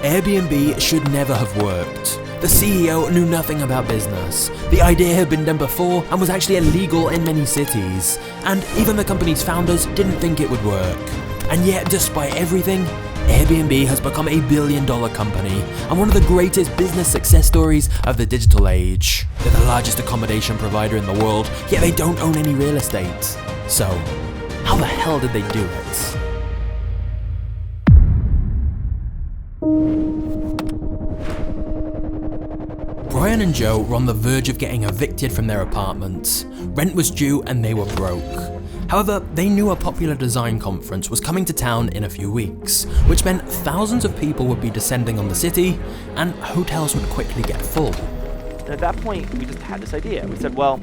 Airbnb should never have worked. The CEO knew nothing about business. The idea had been done before and was actually illegal in many cities. And even the company's founders didn't think it would work. And yet, despite everything, Airbnb has become a billion-dollar company and one of the greatest business success stories of the digital age. They're the largest accommodation provider in the world, yet they don't own any real estate. So, how the hell did they do it? Brian and Joe were on the verge of getting evicted from their apartment. Rent was due and they were broke. However, they knew a popular design conference was coming to town in a few weeks, which meant thousands of people would be descending on the city and hotels would quickly get full. And at that point, we just had this idea. We said, well,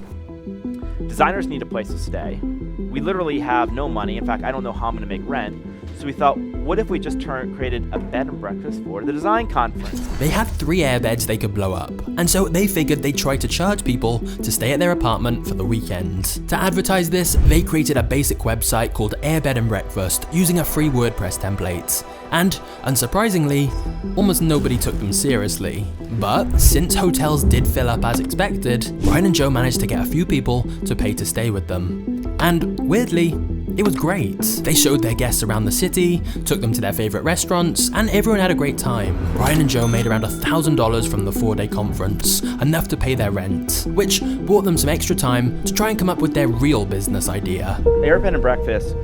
designers need a place to stay. We literally have no money. In fact, I don't know how I'm going to make rent. So we thought, what if we just created a bed and breakfast for the design conference? They had 3 airbeds they could blow up, and so they figured they'd try to charge people to stay at their apartment for the weekend. To advertise this, they created a basic website called Airbed and Breakfast using a free WordPress template. And, unsurprisingly, almost nobody took them seriously. But since hotels did fill up as expected, Brian and Joe managed to get a few people to pay to stay with them. And weirdly, it was great. They showed their guests around the city, took them to their favorite restaurants, and everyone had a great time. Brian and Joe made around $1,000 from the 4-day conference, enough to pay their rent, which bought them some extra time to try and come up with their real business idea. The Airbed and Breakfast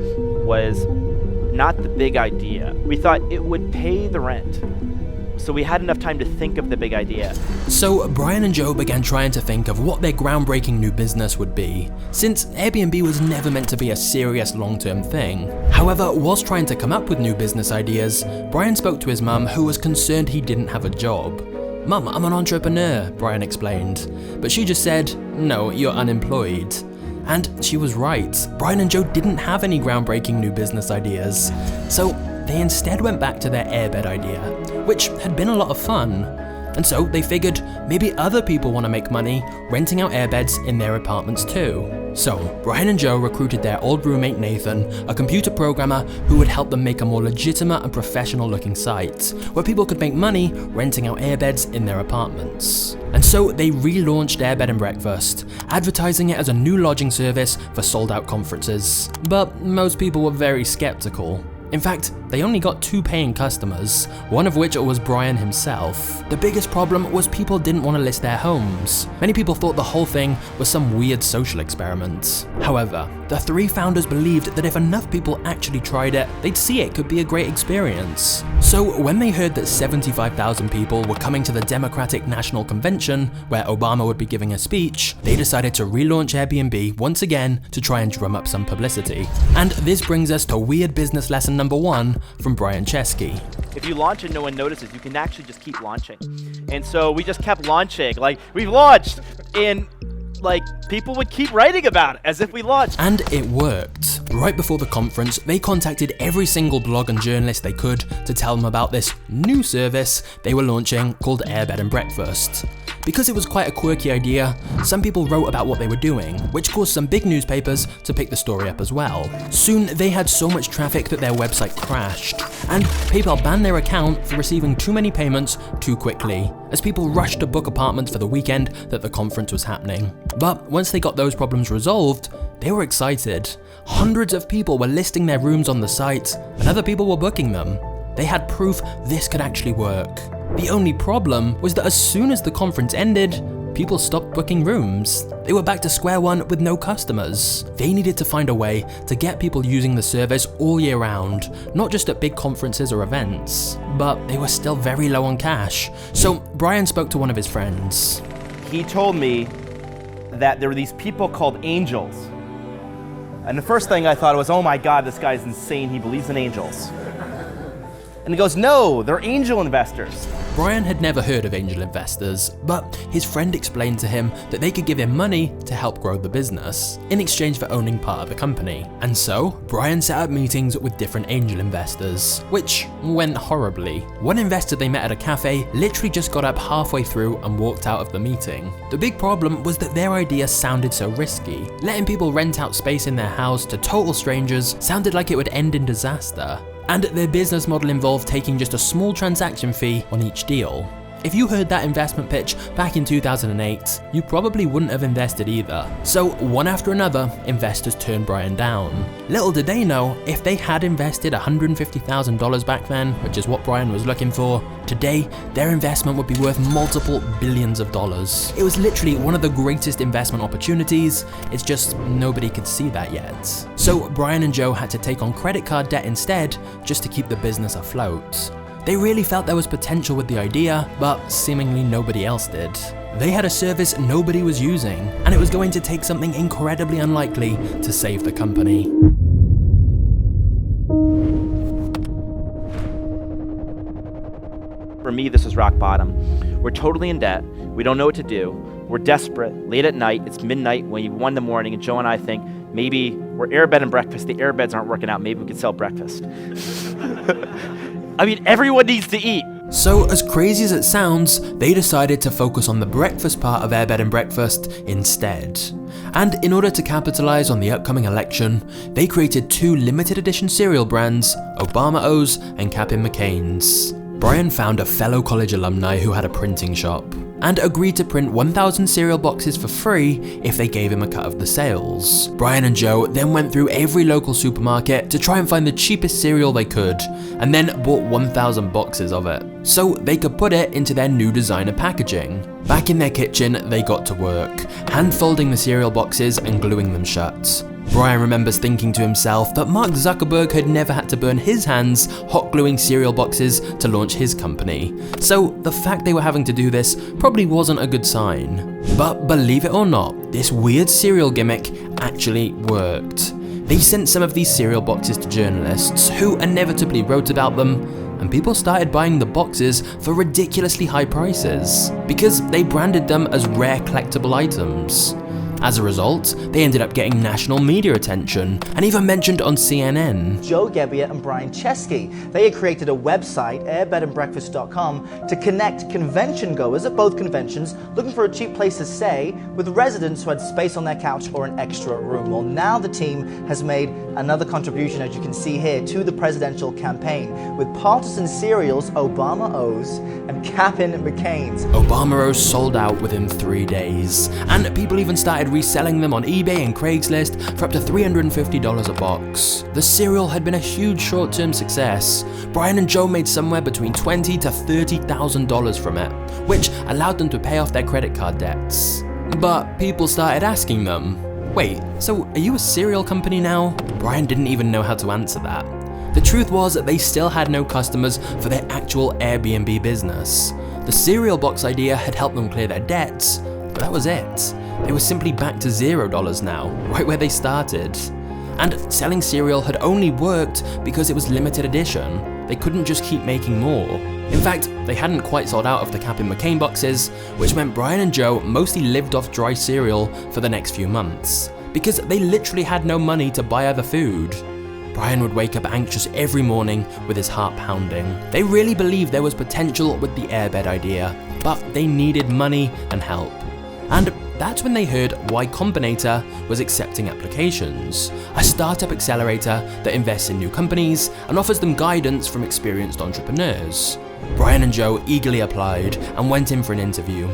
was not the big idea. We thought it would pay the rent. So we had enough time to think of the big idea. So Brian and Joe began trying to think of what their groundbreaking new business would be, since Airbnb was never meant to be a serious long-term thing. However, whilst trying to come up with new business ideas, Brian spoke to his mum, who was concerned he didn't have a job. "Mum, I'm an entrepreneur," Brian explained, but she just said, "No, you're unemployed." And she was right. Brian and Joe didn't have any groundbreaking new business ideas. So they instead went back to their airbed idea, which had been a lot of fun. And so they figured maybe other people want to make money renting out airbeds in their apartments too. So Brian and Joe recruited their old roommate Nathan, a computer programmer who would help them make a more legitimate and professional looking site, where people could make money renting out airbeds in their apartments. And so they relaunched Airbed and Breakfast, advertising it as a new lodging service for sold out conferences. But most people were very skeptical. In fact, they only got 2 paying customers, one of which was Brian himself. The biggest problem was people didn't want to list their homes. Many people thought the whole thing was some weird social experiment. However, the 3 founders believed that if enough people actually tried it, they'd see it could be a great experience. So when they heard that 75,000 people were coming to the Democratic National Convention, where Obama would be giving a speech, they decided to relaunch Airbnb once again to try and drum up some publicity. And this brings us to weird business lesson number 1 from Brian Chesky. If you launch and no one notices, you can actually just keep launching. And so we just kept launching, like, we've launched, and like, people would keep writing about it as if we launched. And it worked. Right before the conference, they contacted every single blog and journalist they could to tell them about this new service they were launching called Airbed and Breakfast. Because it was quite a quirky idea, some people wrote about what they were doing, which caused some big newspapers to pick the story up as well. Soon, they had so much traffic that their website crashed, and PayPal banned their account for receiving too many payments too quickly, as people rushed to book apartments for the weekend that the conference was happening. But once they got those problems resolved, they were excited. Hundreds of people were listing their rooms on the site, and other people were booking them. They had proof this could actually work. The only problem was that as soon as the conference ended, people stopped booking rooms. They were back to square one with no customers. They needed to find a way to get people using the service all year round, not just at big conferences or events. But they were still very low on cash, so Brian spoke to one of his friends. He told me that there were these people called angels. And the first thing I thought was, oh my God, this guy's insane, he believes in angels. And he goes, no, they're angel investors. Brian had never heard of angel investors, but his friend explained to him that they could give him money to help grow the business, in exchange for owning part of the company. And so, Brian set up meetings with different angel investors, which went horribly. One investor they met at a cafe literally just got up halfway through and walked out of the meeting. The big problem was that their idea sounded so risky. Letting people rent out space in their house to total strangers sounded like it would end in disaster. And their business model involved taking just a small transaction fee on each deal. If you heard that investment pitch back in 2008, you probably wouldn't have invested either. So one after another, investors turned Brian down. Little did they know, if they had invested $150,000 back then, which is what Brian was looking for, today their investment would be worth multiple billions of dollars. It was literally one of the greatest investment opportunities, it's just nobody could see that yet. So Brian and Joe had to take on credit card debt instead, just to keep the business afloat. They really felt there was potential with the idea, but seemingly nobody else did. They had a service nobody was using, and it was going to take something incredibly unlikely to save the company. For me, this was rock bottom. We're totally in debt. We don't know what to do. We're desperate. Late at night, it's midnight, 1 in the morning, and Joe and I think maybe we're airbed and breakfast. The airbeds aren't working out. Maybe we could sell breakfast. I mean, everyone needs to eat. So as crazy as it sounds, they decided to focus on the breakfast part of Airbed and Breakfast instead. And in order to capitalize on the upcoming election, they created 2 limited edition cereal brands, Obama O's and Cap'n McCain's. Brian found a fellow college alumni who had a printing shop, and agreed to print 1,000 cereal boxes for free if they gave him a cut of the sales. Brian and Joe then went through every local supermarket to try and find the cheapest cereal they could, and then bought 1,000 boxes of it, so they could put it into their new designer packaging. Back in their kitchen, they got to work, hand-folding the cereal boxes and gluing them shut. Brian remembers thinking to himself that Mark Zuckerberg had never had to burn his hands hot gluing cereal boxes to launch his company, so the fact they were having to do this probably wasn't a good sign. But believe it or not, this weird cereal gimmick actually worked. They sent some of these cereal boxes to journalists who inevitably wrote about them, and people started buying the boxes for ridiculously high prices because they branded them as rare collectible items. As a result, they ended up getting national media attention and even mentioned on CNN. Joe Gebbia and Brian Chesky. They had created a website, airbedandbreakfast.com, to connect convention goers at both conventions looking for a cheap place to stay with residents who had space on their couch or an extra room. Well, now the team has made another contribution, as you can see here, to the presidential campaign with partisan cereals, Obama O's and Cap'n McCain's. Obama O's sold out within 3 days, and people even started reselling them on eBay and Craigslist for up to $350 a box. The cereal had been a huge short-term success. Brian and Joe made somewhere between $20,000 to $30,000 from it, which allowed them to pay off their credit card debts. But people started asking them, "Wait, so are you a cereal company now?" Brian didn't even know how to answer that. The truth was that they still had no customers for their actual Airbnb business. The cereal box idea had helped them clear their debts, but that was it. They were simply back to $0 now, right where they started. And selling cereal had only worked because it was limited edition. They couldn't just keep making more. In fact, they hadn't quite sold out of the Cap'n McCain boxes, which meant Brian and Joe mostly lived off dry cereal for the next few months, because they literally had no money to buy other food. Brian would wake up anxious every morning with his heart pounding. They really believed there was potential with the Airbed idea, but they needed money and help. And that's when they heard Y Combinator was accepting applications, a startup accelerator that invests in new companies and offers them guidance from experienced entrepreneurs. Brian and Joe eagerly applied and went in for an interview.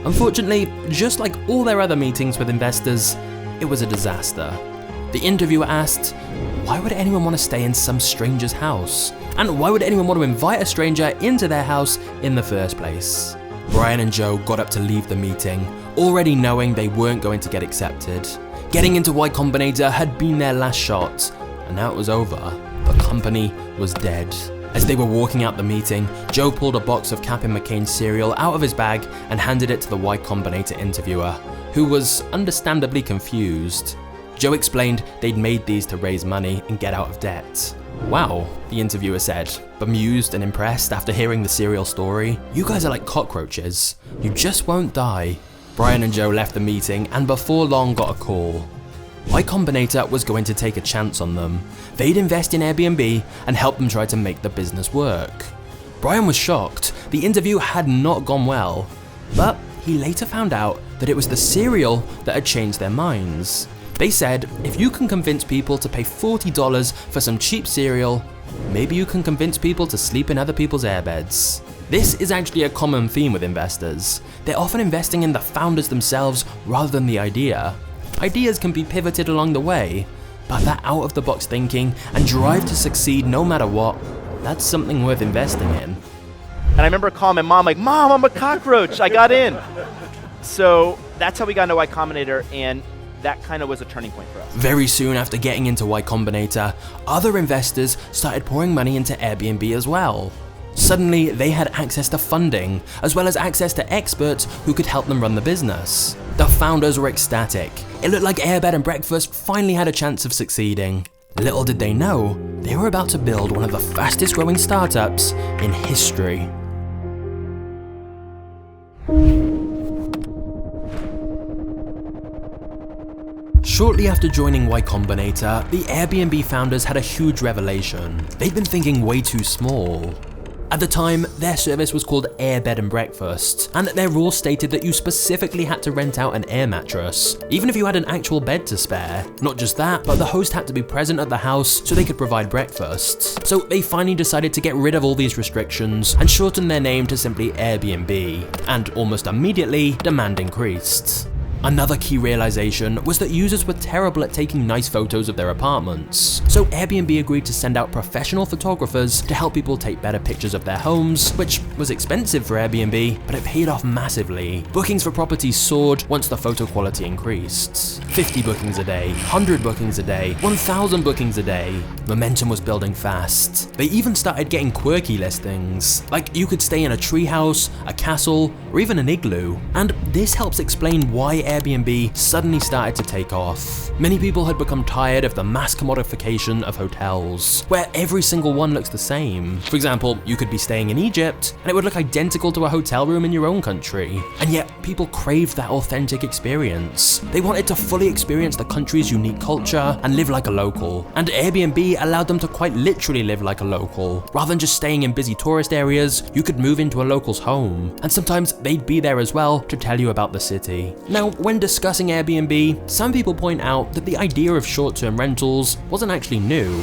Unfortunately, just like all their other meetings with investors, it was a disaster. The interviewer asked, why would anyone want to stay in some stranger's house? And why would anyone want to invite a stranger into their house in the first place? Brian and Joe got up to leave the meeting, already knowing they weren't going to get accepted. Getting into Y Combinator had been their last shot, and now it was over. The company was dead. As they were walking out the meeting, Joe pulled a box of Cap'n McCain cereal out of his bag and handed it to the Y Combinator interviewer, who was understandably confused. Joe explained they'd made these to raise money and get out of debt. Wow, the interviewer said, bemused and impressed after hearing the cereal story. You guys are like cockroaches. You just won't die. Brian and Joe left the meeting and before long got a call. Y Combinator was going to take a chance on them. They'd invest in Airbnb and help them try to make the business work. Brian was shocked. The interview had not gone well, but he later found out that it was the cereal that had changed their minds. They said, if you can convince people to pay $40 for some cheap cereal, maybe you can convince people to sleep in other people's airbeds. This is actually a common theme with investors. They're often investing in the founders themselves rather than the idea. Ideas can be pivoted along the way, but that out-of-the-box thinking and drive to succeed no matter what, that's something worth investing in. And I remember calling my mom like, "Mom, I'm a cockroach, I got in." So that's how we got into Y Combinator, and that kind of was a turning point for us. Very soon after getting into Y Combinator, other investors started pouring money into Airbnb as well. Suddenly, they had access to funding, as well as access to experts who could help them run the business. The founders were ecstatic. It looked like Airbed and Breakfast finally had a chance of succeeding. Little did they know, they were about to build one of the fastest growing startups in history. Shortly after joining Y Combinator, the Airbnb founders had a huge revelation. They'd been thinking way too small. At the time, their service was called Airbed and Breakfast, and their rules stated that you specifically had to rent out an air mattress, even if you had an actual bed to spare. Not just that, but the host had to be present at the house so they could provide breakfast. So they finally decided to get rid of all these restrictions and shorten their name to simply Airbnb, and almost immediately, demand increased. Another key realization was that users were terrible at taking nice photos of their apartments. So Airbnb agreed to send out professional photographers to help people take better pictures of their homes, which was expensive for Airbnb, but it paid off massively. Bookings for properties soared once the photo quality increased. 50 bookings a day, 100 bookings a day, 1,000 bookings a day. Momentum was building fast. They even started getting quirky listings, like you could stay in a treehouse, a castle, or even an igloo. And this helps explain why Airbnb suddenly started to take off. Many people had become tired of the mass commodification of hotels, where every single one looks the same. For example, you could be staying in Egypt, and it would look identical to a hotel room in your own country. And yet, people craved that authentic experience. They wanted to fully experience the country's unique culture and live like a local. And Airbnb allowed them to quite literally live like a local. Rather than just staying in busy tourist areas, you could move into a local's home. And sometimes they'd be there as well to tell you about the city. Now, when discussing Airbnb, some people point out that the idea of short-term rentals wasn't actually new.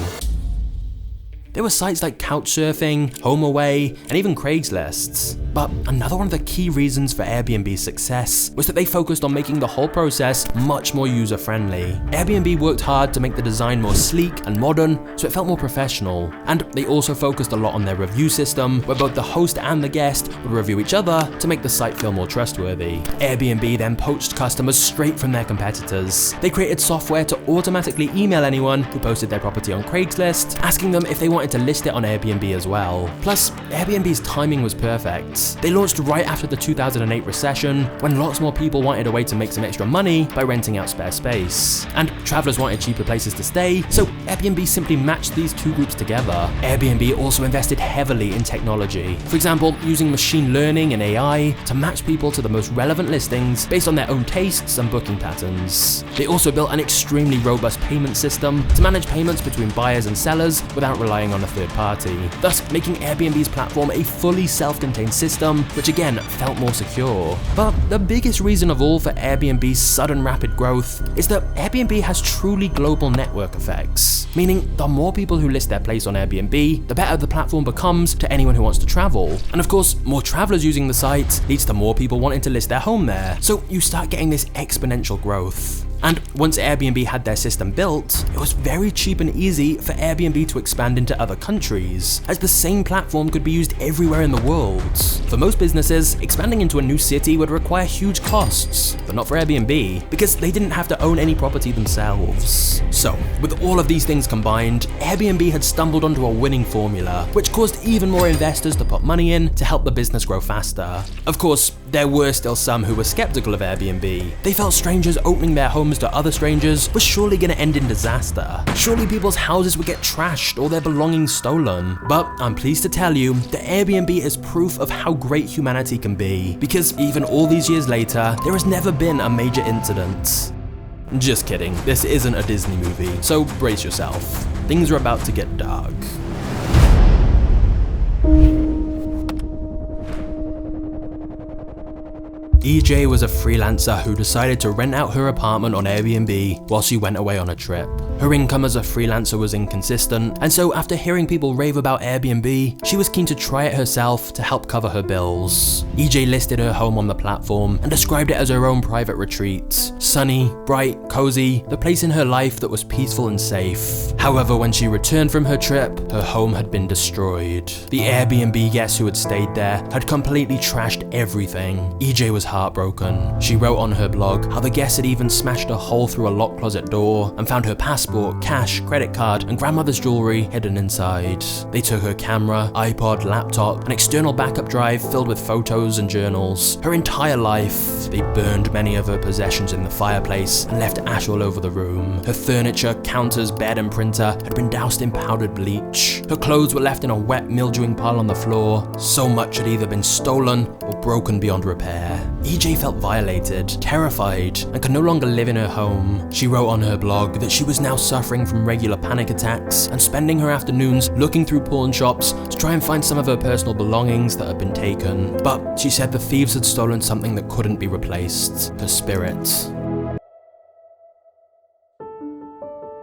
There were sites like Couchsurfing, HomeAway, and even Craigslist. But another one of the key reasons for Airbnb's success was that they focused on making the whole process much more user-friendly. Airbnb worked hard to make the design more sleek and modern, so it felt more professional. And they also focused a lot on their review system, where both the host and the guest would review each other to make the site feel more trustworthy. Airbnb then poached customers straight from their competitors. They created software to automatically email anyone who posted their property on Craigslist, asking them if they wanted to list it on Airbnb as well. Plus, Airbnb's timing was perfect. They launched right after the 2008 recession, when lots more people wanted a way to make some extra money by renting out spare space. And travelers wanted cheaper places to stay, so Airbnb simply matched these two groups together. Airbnb also invested heavily in technology. For example, using machine learning and AI to match people to the most relevant listings based on their own tastes and booking patterns. They also built an extremely robust payment system to manage payments between buyers and sellers without relying on a third party, thus making Airbnb's platform a fully self-contained system, which again felt more secure. But the biggest reason of all for Airbnb's sudden rapid growth is that Airbnb has truly global network effects, meaning the more people who list their place on Airbnb, the better the platform becomes to anyone who wants to travel. And of course, more travelers using the site leads to more people wanting to list their home there, so you start getting this exponential growth. And once Airbnb had their system built, it was very cheap and easy for Airbnb to expand into other countries, as the same platform could be used everywhere in the world. For most businesses, expanding into a new city would require huge costs, but not for Airbnb, because they didn't have to own any property themselves. So, with all of these things combined, Airbnb had stumbled onto a winning formula, which caused even more investors to put money in to help the business grow faster. Of course, there were still some who were skeptical of Airbnb. They felt strangers opening their homes to other strangers was surely going to end in disaster. Surely people's houses would get trashed or their belongings stolen. But I'm pleased to tell you that Airbnb is proof of how great humanity can be, because even all these years later, there has never been a major incident. Just kidding, this isn't a Disney movie, so brace yourself. Things are about to get dark. EJ was a freelancer who decided to rent out her apartment on Airbnb while she went away on a trip. Her income as a freelancer was inconsistent, and so after hearing people rave about Airbnb, she was keen to try it herself to help cover her bills. EJ listed her home on the platform and described it as her own private retreat. Sunny, bright, cozy, the place in her life that was peaceful and safe. However, when she returned from her trip, her home had been destroyed. The Airbnb guests who had stayed there had completely trashed everything. EJ was heartbroken. She wrote on her blog how the guests had even smashed a hole through a locked closet door and found her passport, cash, credit card, and grandmother's jewelry hidden inside. They took her camera, iPod, laptop, an external backup drive filled with photos and journals. Her entire life. They burned many of her possessions in the fireplace and left ash all over the room. Her furniture, counters, bed, and printer had been doused in powdered bleach. Her clothes were left in a wet, mildewing pile on the floor. So much had either been stolen or broken beyond repair. EJ felt violated, terrified, and could no longer live in her home. She wrote on her blog that she was now suffering from regular panic attacks and spending her afternoons looking through pawn shops to try and find some of her personal belongings that had been taken. But she said the thieves had stolen something that couldn't be replaced: her spirit.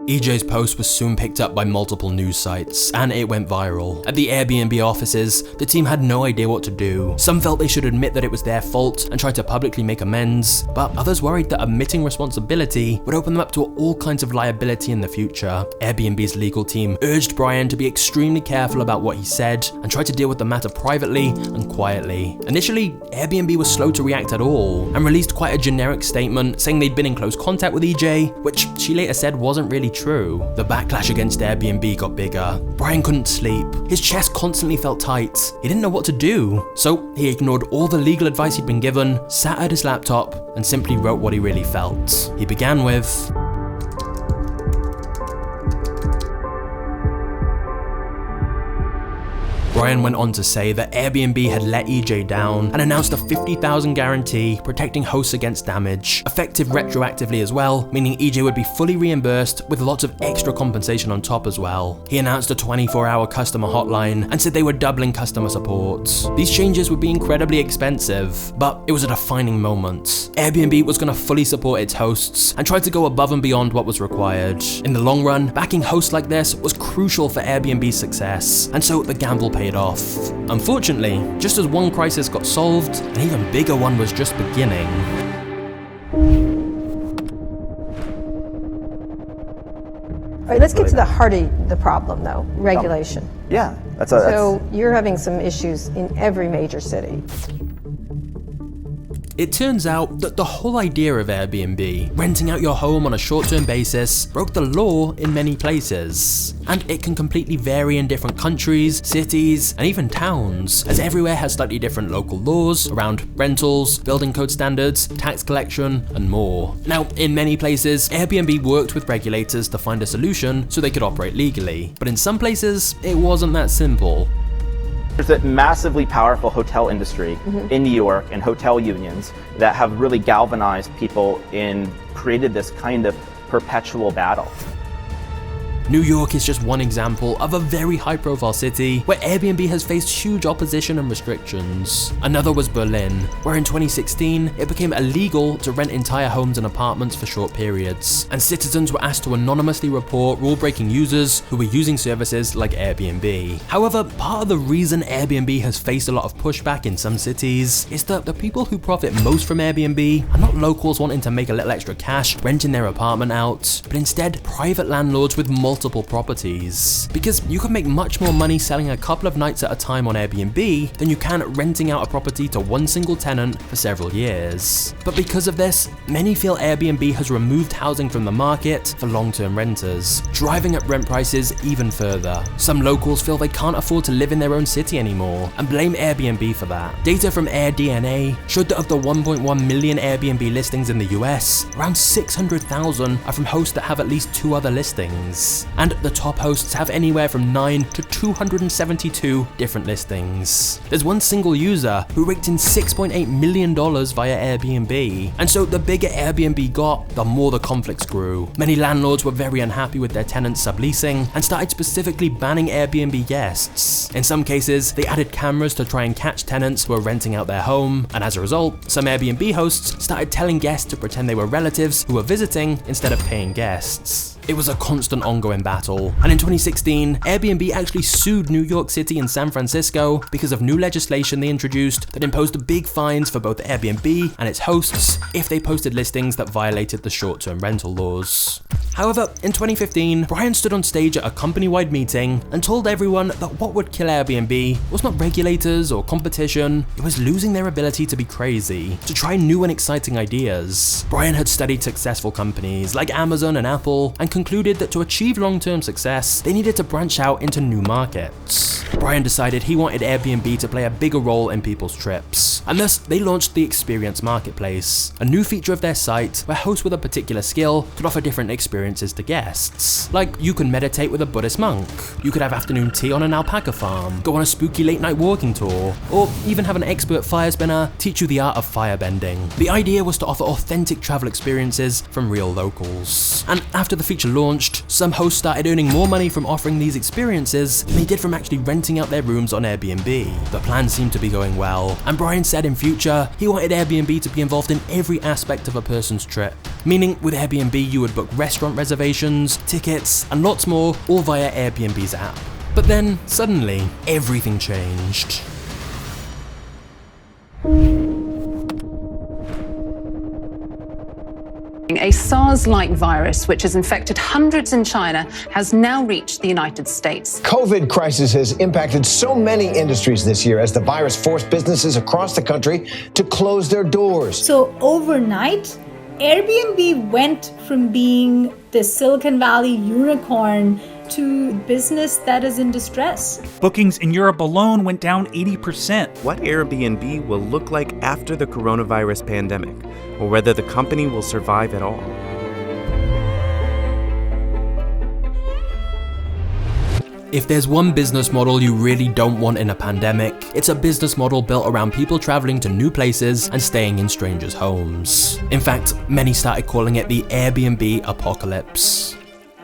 EJ's post was soon picked up by multiple news sites, and it went viral. At the Airbnb offices, the team had no idea what to do. Some felt they should admit that it was their fault and try to publicly make amends, but others worried that admitting responsibility would open them up to all kinds of liability in the future. Airbnb's legal team urged Brian to be extremely careful about what he said and try to deal with the matter privately and quietly. Initially, Airbnb was slow to react at all and released quite a generic statement saying they'd been in close contact with EJ, which she later said wasn't really true. The backlash against Airbnb got bigger. Brian couldn't sleep. His chest constantly felt tight. He didn't know what to do. So he ignored all the legal advice he'd been given, sat at his laptop, and simply wrote what he really felt. He began with, Brian went on to say that Airbnb had let EJ down and announced a $50,000 guarantee protecting hosts against damage, effective retroactively as well, meaning EJ would be fully reimbursed with lots of extra compensation on top as well. He announced a 24-hour customer hotline and said they were doubling customer support. These changes would be incredibly expensive, but it was a defining moment. Airbnb was going to fully support its hosts and try to go above and beyond what was required. In the long run, backing hosts like this was crucial for Airbnb's success, and so the gamble paid off. Unfortunately, just as one crisis got solved, an even bigger one was just beginning. All right, let's get to the heart of the problem, though, regulation. Yeah, So you're having some issues in every major city. It turns out that the whole idea of Airbnb, renting out your home on a short-term basis, broke the law in many places. And it can completely vary in different countries, cities, and even towns, as everywhere has slightly different local laws around rentals, building code standards, tax collection, and more. Now, in many places, Airbnb worked with regulators to find a solution so they could operate legally. But in some places, it wasn't that simple. There's a massively powerful hotel industry in New York and hotel unions that have really galvanized people and created this kind of perpetual battle. New York is just one example of a very high-profile city where Airbnb has faced huge opposition and restrictions. Another was Berlin, where in 2016 it became illegal to rent entire homes and apartments for short periods, and citizens were asked to anonymously report rule-breaking users who were using services like Airbnb. However, part of the reason Airbnb has faced a lot of pushback in some cities is that the people who profit most from Airbnb are not locals wanting to make a little extra cash renting their apartment out, but instead private landlords with multiple properties. Because you can make much more money selling a couple of nights at a time on Airbnb than you can renting out a property to one single tenant for several years. But because of this, many feel Airbnb has removed housing from the market for long-term renters, driving up rent prices even further. Some locals feel they can't afford to live in their own city anymore and blame Airbnb for that. Data from AirDNA showed that of the 1.1 million Airbnb listings in the US, around 600,000 are from hosts that have at least 2 other listings. and the top hosts have anywhere from 9 to 272 different listings. There's one single user who raked in $6.8 million via Airbnb, and so the bigger Airbnb got, the more the conflicts grew. Many landlords were very unhappy with their tenants subleasing and started specifically banning Airbnb guests. In some cases, they added cameras to try and catch tenants who were renting out their home, and as a result, some Airbnb hosts started telling guests to pretend they were relatives who were visiting instead of paying guests. It was a constant ongoing battle, and in 2016, Airbnb actually sued New York City and San Francisco because of new legislation they introduced that imposed big fines for both Airbnb and its hosts if they posted listings that violated the short-term rental laws. However, in 2015, Brian stood on stage at a company-wide meeting and told everyone that what would kill Airbnb was not regulators or competition, it was losing their ability to be crazy, to try new and exciting ideas. Brian had studied successful companies like Amazon and Apple and concluded that to achieve long-term success, they needed to branch out into new markets. Brian decided he wanted Airbnb to play a bigger role in people's trips, and thus they launched the Experience Marketplace, a new feature of their site where hosts with a particular skill could offer different experiences to guests. Like, you can meditate with a Buddhist monk, you could have afternoon tea on an alpaca farm, go on a spooky late-night walking tour, or even have an expert fire spinner teach you the art of firebending. The idea was to offer authentic travel experiences from real locals. And after the feature launched, some hosts started earning more money from offering these experiences than they did from actually renting out their rooms on Airbnb. The plan seemed to be going well, and Brian said in future he wanted Airbnb to be involved in every aspect of a person's trip. Meaning, with Airbnb you would book restaurant reservations, tickets, and lots more, all via Airbnb's app. But then, suddenly, everything changed. A SARS-like virus, which has infected hundreds in China, has now reached the United States. COVID crisis has impacted so many industries this year as the virus forced businesses across the country to close their doors. So overnight, Airbnb went from being the Silicon Valley unicorn to business that is in distress. Bookings in Europe alone went down 80%. What Airbnb will look like after the coronavirus pandemic, or whether the company will survive at all. If there's one business model you really don't want in a pandemic, it's a business model built around people traveling to new places and staying in strangers' homes. In fact, many started calling it the Airbnb apocalypse.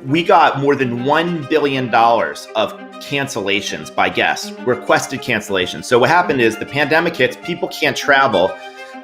We got more than $1 billion of cancellations by guests, requested cancellations. So what happened is the pandemic hits, people can't travel,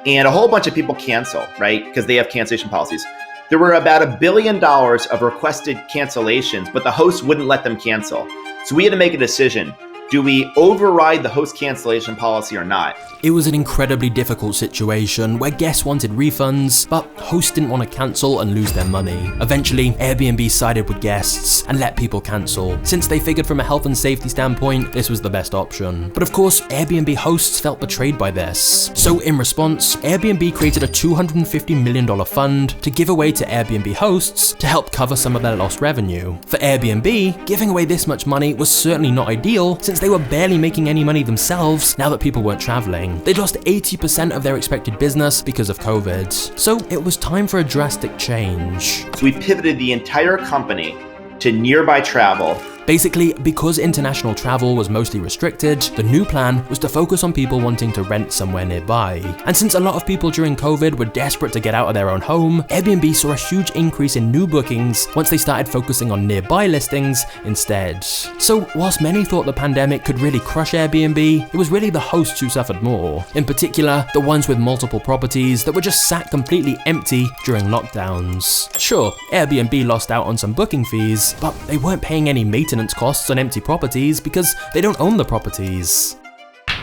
and a whole bunch of people cancel, right? Because they have cancellation policies. There were about $1 billion of requested cancellations, but the host wouldn't let them cancel. So we had to make a decision. Do we override the host cancellation policy or not? It was an incredibly difficult situation where guests wanted refunds, but hosts didn't want to cancel and lose their money. Eventually, Airbnb sided with guests and let people cancel, since they figured from a health and safety standpoint, this was the best option. But of course, Airbnb hosts felt betrayed by this. So in response, Airbnb created a $250 million fund to give away to Airbnb hosts to help cover some of their lost revenue. For Airbnb, giving away this much money was certainly not ideal, since they were barely making any money themselves now that people weren't traveling. They'd lost 80% of their expected business because of COVID. So it was time for a drastic change. So we pivoted the entire company to nearby travel. Basically, because international travel was mostly restricted, the new plan was to focus on people wanting to rent somewhere nearby. And since a lot of people during COVID were desperate to get out of their own home, Airbnb saw a huge increase in new bookings once they started focusing on nearby listings instead. So whilst many thought the pandemic could really crush Airbnb, it was really the hosts who suffered more. In particular, the ones with multiple properties that were just sat completely empty during lockdowns. Sure, Airbnb lost out on some booking fees, but they weren't paying any maintenance costs on empty properties because they don't own the properties.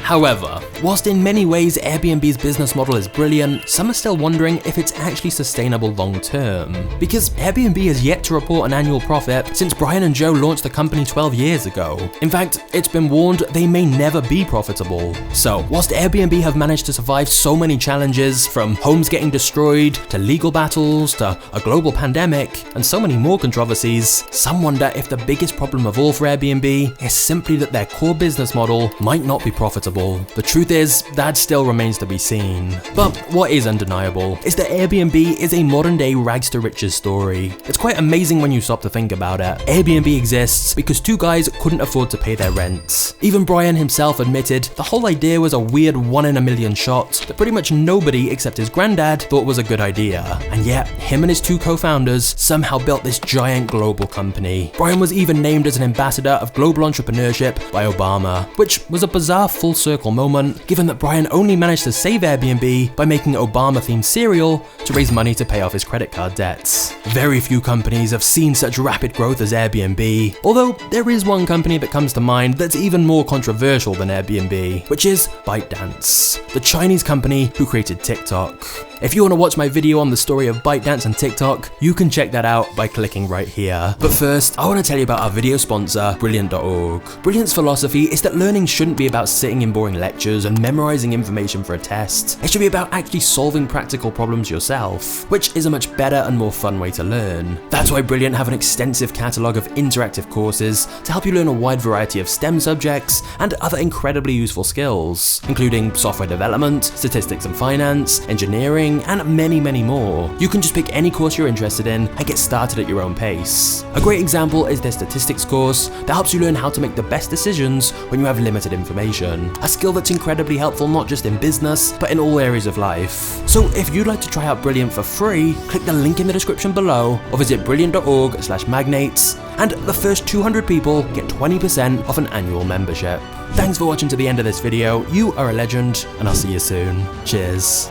However, whilst in many ways Airbnb's business model is brilliant, some are still wondering if it's actually sustainable long term. Because Airbnb has yet to report an annual profit since Brian and Joe launched the company 12 years ago. In fact, it's been warned they may never be profitable. So, whilst Airbnb have managed to survive so many challenges, from homes getting destroyed, to legal battles, to a global pandemic, and so many more controversies, some wonder if the biggest problem of all for Airbnb is simply that their core business model might not be profitable palatable. The truth is, that still remains to be seen. But what is undeniable is that Airbnb is a modern-day rags to riches story. It's quite amazing when you stop to think about it. Airbnb exists because two guys couldn't afford to pay their rents. Even Brian himself admitted the whole idea was a weird 1 in a million shot that pretty much nobody except his granddad thought was a good idea. And yet, him and his two co-founders somehow built this giant global company. Brian was even named as an ambassador of global entrepreneurship by Obama, which was a bizarre full circle moment given that Brian only managed to save Airbnb by making Obama-themed cereal to raise money to pay off his credit card debts. Very few companies have seen such rapid growth as Airbnb, although there is one company that comes to mind that's even more controversial than Airbnb, which is ByteDance, the Chinese company who created TikTok. If you want to watch my video on the story of ByteDance and TikTok, you can check that out by clicking right here. But first, I want to tell you about our video sponsor, Brilliant.org. Brilliant's philosophy is that learning shouldn't be about sitting in boring lectures and memorizing information for a test. It should be about actually solving practical problems yourself, which is a much better and more fun way to learn. That's why Brilliant have an extensive catalogue of interactive courses to help you learn a wide variety of STEM subjects and other incredibly useful skills, including software development, statistics and finance, engineering, and many, many more. You can just pick any course you're interested in and get started at your own pace. A great example is their statistics course that helps you learn how to make the best decisions when you have limited information, a skill that's incredibly helpful not just in business, but in all areas of life. So if you'd like to try out Brilliant for free, click the link in the description below or visit brilliant.org/magnates, and the first 200 people get 20% off an annual membership. Thanks for watching to the end of this video, you are a legend, and I'll see you soon. Cheers.